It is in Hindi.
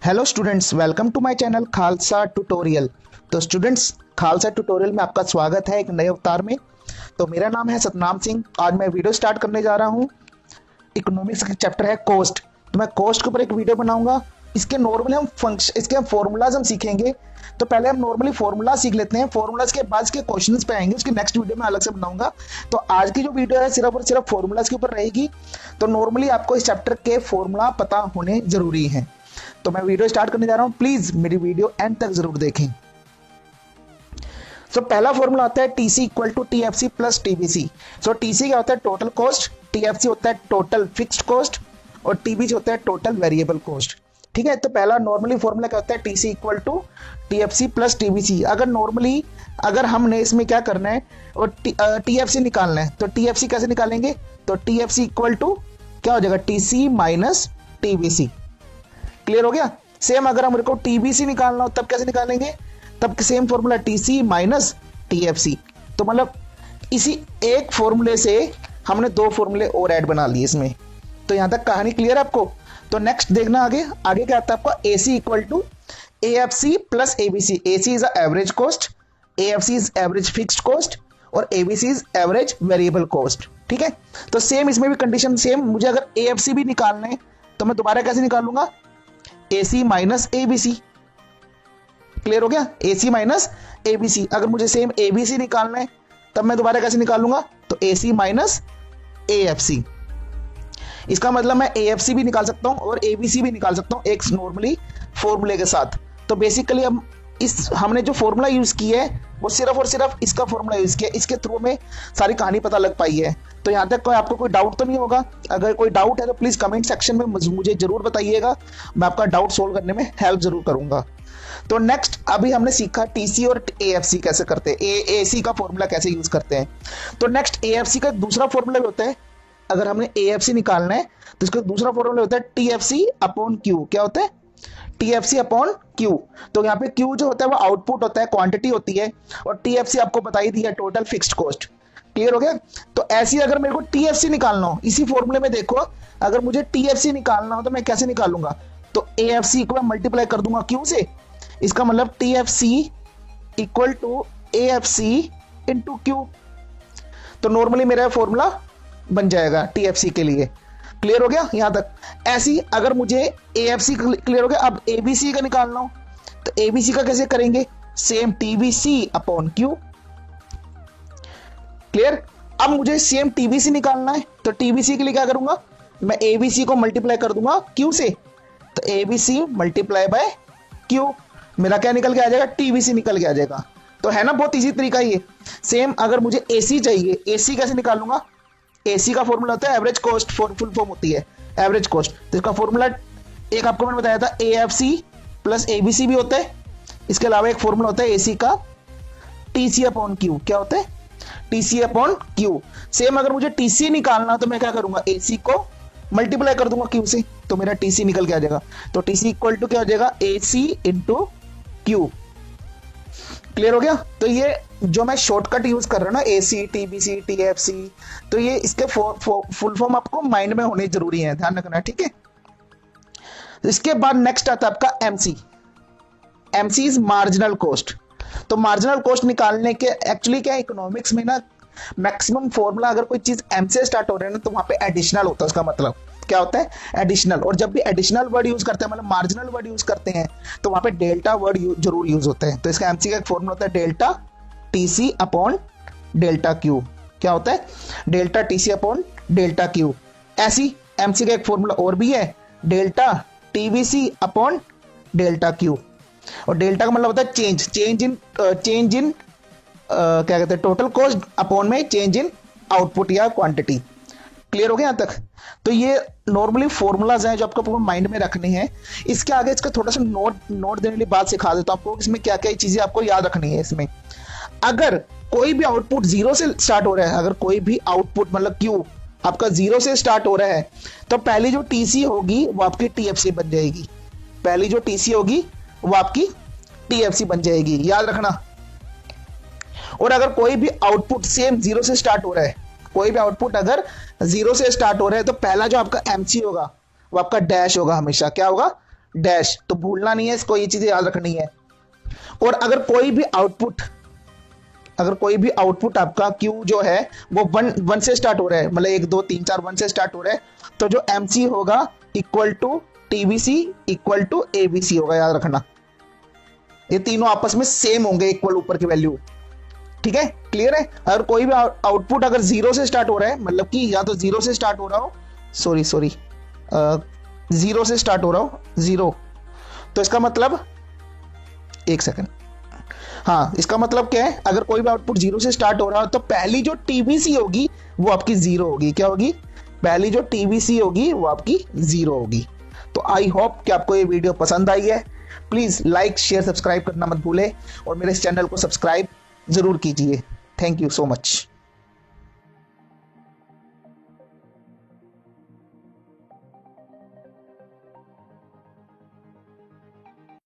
Hello students, welcome to my channel Khalsa tutorial. तो स्टूडेंट्स, खालसा ट्यूटोरियल में आपका स्वागत है एक नए अवतार में। तो मेरा नाम है सतनाम सिंह। आज मैं वीडियो स्टार्ट करने जा रहा हूँ। इकोनॉमिक्स का चैप्टर है कॉस्ट। तो मैं कॉस्ट के ऊपर एक वीडियो बनाऊंगा। इसके नॉर्मली हम फंक्शन इसके फॉर्मूलाज हम सीखेंगे। तो पहले हम नॉर्मली फॉर्मूला सीख लेते हैं, फॉर्मूलाज के बाद इसके क्वेश्चंस पे आएंगे। उसकी नेक्स्ट वीडियो में अलग से बनाऊंगा। तो आज की जो वीडियो है सिर्फ और सिर्फ फॉर्मूलाज के ऊपर रहेगी। तो नॉर्मली आपको इस चैप्टर के फॉर्मूला पता होने जरूरी है। तो मैं वीडियो स्टार्ट करने जा रहा हूं, प्लीज मेरी वीडियो एंड तक जरूर देखें। सो पहला फॉर्मूला आता है TC equal to TFC plus TBC. So TC क्या होता है? Total cost. टीएफसी होता है टोटल फिक्स्ड कॉस्ट और टीबीसी होता है टोटल वेरिएबल कॉस्ट। ठीक है, तो पहला नॉर्मली फॉर्मूला क्या होता है? TC equal to TFC plus TBC. अगर हमने इसमें क्या करना है और टीएफसी निकालना है, तो टीएफसी कैसे निकालेंगे? तो टीएफसी इक्वल टू क्या हो जाएगा? TC minus TBC. क्लियर हो गया? सेम अगर हमको टीबीसी निकालना हो तब कैसे निकालेंगे? तब same formula TC minus TFC. तो मतलब इसी एक फॉर्मूले से हमने दो फॉर्मूले और ऐड बना लिए इसमें। तो यहां तक कहानी क्लियर है आपको? तो नेक्स्ट देखना आगे क्या आता है आपका? AC equal to AFC plus ABC. AC is average cost, AFC is average fixed cost और ABC is average variable cost. ठीक है, तो सेम इसमें भी कंडीशन सेम। मुझे अगर एएफसी भी निकालना है तो मैं दोबारा कैसे निकालूंगा? AC minus ABC. क्लियर हो गया? AC minus ABC. अगर मुझे सेम ABC निकालना है तब मैं दोबारा कैसे निकालूंगा? तो AC माइनस AFC। इसका मतलब मैं AFC भी निकाल सकता हूं और ABC भी निकाल सकता हूं एक नॉर्मली फॉर्मूले के साथ। तो बेसिकली हमने जो फॉर्मूला यूज किया है वो सिर्फ और सिर्फ इसका फॉर्मूला यूज किया। इसके थ्रू में सारी कहानी पता लग पाई है। तो यहाँ तक आपको कोई डाउट तो नहीं होगा? अगर कोई डाउट है तो प्लीज कमेंट सेक्शन में मुझे जरूर बताइएगा। मैं आपका डाउट सोल्व करने में हेल्प जरूर करूंगा। तो नेक्स्ट अभी हमने सीखा टीसी और एएफसी कैसे करते हैं, एसी का फॉर्मूला कैसे यूज करते हैं। तो नेक्स्ट एएफसी का दूसरा फॉर्मूला भी होता है। अगर हमने एएफसी निकालना है तो इसका दूसरा फॉर्मूला होता है टीएफसी अपॉन क्यू। क्या होता है? TFC upon Q. तो यहाँ पे क्यू जो होता है वो आउटपुट होता है, क्वांटिटी होती है, और टीएफसी आपको बताई दी है टोटल फिक्स्ड कॉस्ट। क्लियर हो गया? तो ऐसी अगर मेरे को टीएफसी निकालना हो, इसी फॉर्मूले में देखो, अगर मुझे टीएफसी निकालना हो तो मैं कैसे निकालूंगा? तो एएफसी को मैं मल्टीप्लाई कर दूंगा क्यू से। इसका मतलब TFC equal to AFC into Q. तो नॉर्मली मेरा फॉर्मूला बन जाएगा टीएफसी के लिए। क्लियर हो गया यहां तक? ऐसी अगर मुझे एएफसी क्लियर हो गया, अब एबीसी का निकालना हो तो एबीसी का कैसे करेंगे? Same TBC upon Q. Clear? अब मुझे सेम टीबीसी निकालना है तो टीबीसी के लिए क्या करूंगा? मैं एबीसी को मल्टीप्लाई कर दूंगा क्यू से। तो एबीसी मल्टीप्लाई बाय क्यू, मेरा क्या निकल के आ जाएगा? टीबीसी निकल के आ जाएगा। तो है ना बहुत इजी तरीका ये। सेम अगर मुझे एसी चाहिए, एसी कैसे निकालूंगा? एसी का फॉर्मूला होता है एवरेज कॉस्ट, फुल फॉर्म होती है एवरेज कॉस्ट। तो इसका फॉर्मूला एक आपको मैंने बताया था एएफसी प्लस एबीसी भी होता है। इसके अलावा एक फॉर्मूला होता है एसी का टीसी अपॉन क्यू। क्या होता है? TC upon Q. सेम अगर मुझे टीसी निकालना तो मैं क्या करूंगा? एसी को मल्टीप्लाई कर दूंगा क्यू से, तो मेरा टीसी निकल के आ जाएगा। तो टीसी इक्वल टू क्या हो जाएगा? AC into Q. क्लियर हो गया? तो ये जो मैं शॉर्टकट यूज कर रहा हूं ना, एसी, टीबीसी, टीएफसी, तो ये इसके फुल फॉर्म आपको माइंड में होने जरूरी है, ध्यान रखना है। ठीक है, तो इसके बाद नेक्स्ट आता है आपका MC. MC is marginal cost. तो मार्जिनल कॉस्ट निकालने के एक्चुअली क्या, इकोनॉमिक्स में ना मैक्सिमम फॉर्मूला अगर कोई चीज एम से स्टार्ट हो रहा है ना तो वहां पे एडिशनल होता है। उसका मतलब क्या होता है? एडिशनल। और जब भी एडिशनल वर्ड यूज करते हैं, मतलब मार्जिनल वर्ड यूज करते हैं, तो वहां पे डेल्टा वर्ड जरूर यूज होता है। तो इसका एमसी का एक फॉर्मूला होता है delta TC upon delta Q. क्या होता है? Delta TC upon delta Q. ऐसी एमसी का एक फॉर्मूला और भी है, delta TBC upon delta Q. और डेल्टा का मतलब होता है चेंज इन क्या कहते हैं, टोटल कॉस्ट अपॉन में चेंज इन आउटपुट या क्वांटिटी। क्लियर हो गया यहां तक? तो ये नॉर्मली फॉर्मूलाज हैं जो आपको माइंड में रखने हैं। इसके आगे इसका थोड़ा सा नोट देने की बात सिखा देता हूं आपको, इसमें क्या क्या चीजें आपको याद रखनी है। इसमें अगर कोई भी आउटपुट जीरो से स्टार्ट हो रहा है, अगर कोई भी आउटपुट मतलब क्यू आपका जीरो से स्टार्ट हो रहा है, तो पहली जो टीसी होगी वो आपकी टीएफसी बन जाएगी। पहली जो टीसी होगी वो आपकी टीएफसी बन जाएगी, याद रखना। और अगर कोई भी आउटपुट सेम जीरो से स्टार्ट हो रहा है, कोई भी आउटपुट अगर जीरो से स्टार्ट हो रहा है, तो पहला जो आपका एमसी होगा वो आपका डैश होगा। हमेशा क्या होगा? डैश, तो भूलना नहीं है इसको, ये चीजें याद रखनी है। और अगर कोई भी आउटपुट आपका Q जो है वो वन से स्टार्ट हो रहा है, मतलब 1 2 3 4 1 से स्टार्ट हो रहा है, तो जो MC होगा equal to TBC equal to ABC होगा, याद रखना। ये तीनों आपस में सेम होंगे, इक्वल ऊपर की वैल्यू। ठीक है, क्लियर है। अगर कोई भी आउटपुट अगर 0 से स्टार्ट हो रहा है, मतलब कि या तो 0 से स्टार्ट हो रहा हो, 0 से स्टार्ट हो रहा हो 0, तो इसका मतलब, एक सेकंड, हाँ इसका मतलब क्या है, अगर कोई भी आउटपुट 0 से स्टार्ट हो रहा हो तो पहली जो TBC होगी वो आपकी 0 होगी। क्या होगी? पहली जो TBC होगी वो आपकी 0 होगी। तो आई होप कि आपको ये वीडियो पसंद आई है। प्लीज लाइक शेयर सब्सक्राइब करना मत भूले और मेरे इस चैनल को सब्सक्राइब जरूर कीजिए। Thank you so much.